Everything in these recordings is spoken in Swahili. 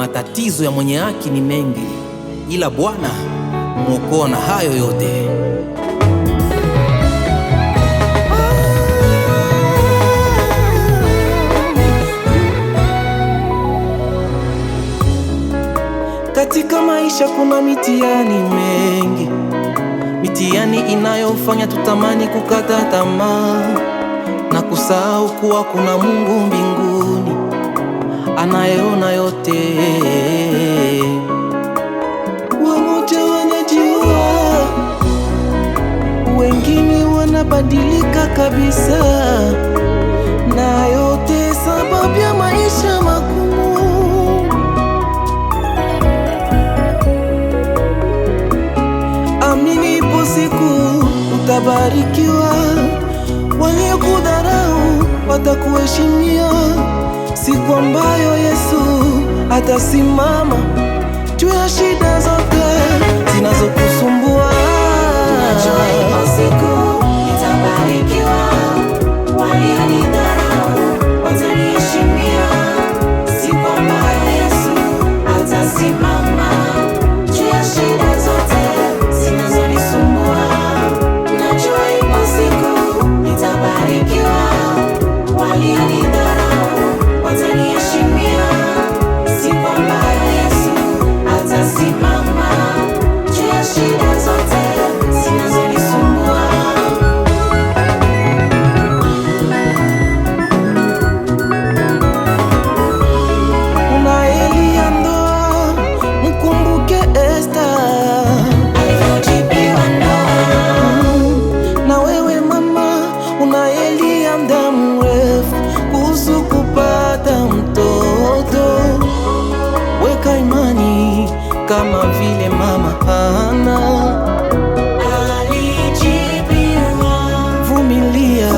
Matatizo ya mwenye haki ni mengi, ila Bwana mwokoa na hayo yote. Katika maisha kuna mitihani mengi, mitihani inayofanya tutamani kukata tamaa na kusahau kuwa kuna Mungu mbinguni anayeona yote. Wamoja wanajua, wengine wanabadilika kabisa, na yote sababu ya maisha magumu. Amini, ipo siku utabarikiwa. Waliokudharau watakuheshimia, siku ambayo Yesu atasimama juu ya shida zote zinazokusumbua. Najua ipo siku nitabarikiwa. Walionidharau wataniheshimia, siku ambayo Yesu atasimama juu ya shida zote zinazonisumbua. Najua ipo siku nitabarikiwa. Walionidharau wataniheshimia, siku ambayo Yesu atasimama juu ya shida zote zinazonisumbua. Unaelia ndoa, mkumbuke Esther Alivyojibiwa ndoa. na wewe mama unaelia muda mrefu kuhusu kupata mtoto. Weka imani kama vile mama Hana Alijibiwa. vumilia,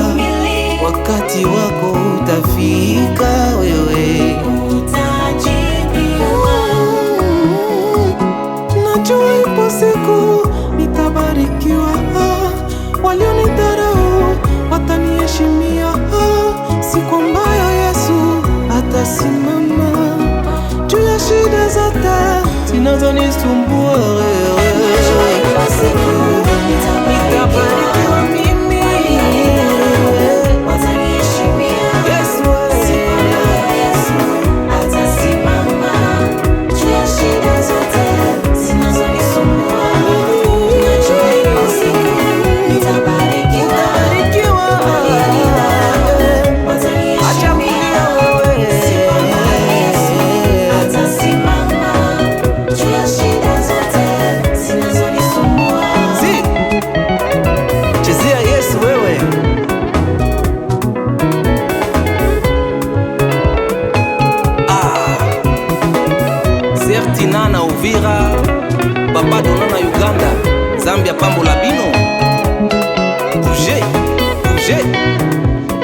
wakati wako utafika, wewe Utajibiwa. najua ipo siku nitabarikiwa. Walionidharau wataniheshimia, siku ambayo Yesu atasimama juu ya shida zote zinazonisumbua wewe. Najua ipo siku Nitabarikiwa mimi, wataniheshimia, Yesu siku ambayo Yesu atasimama juu ya shida zote zinazonisumbua. Najua ipo siku nitabarikiwa. nitabarikiwa. Acha kulia wewe. Siku ambayo Yesu atasimama juu ya shida zote zinazonisumbua. Si, chezea Yesu wewe. Certina na Uvira, Papa Dona na Uganda, Zambia pambola bino. Bouge, bouge.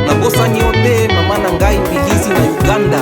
Nabosani yote mama na ngai Mbilizi na Uganda.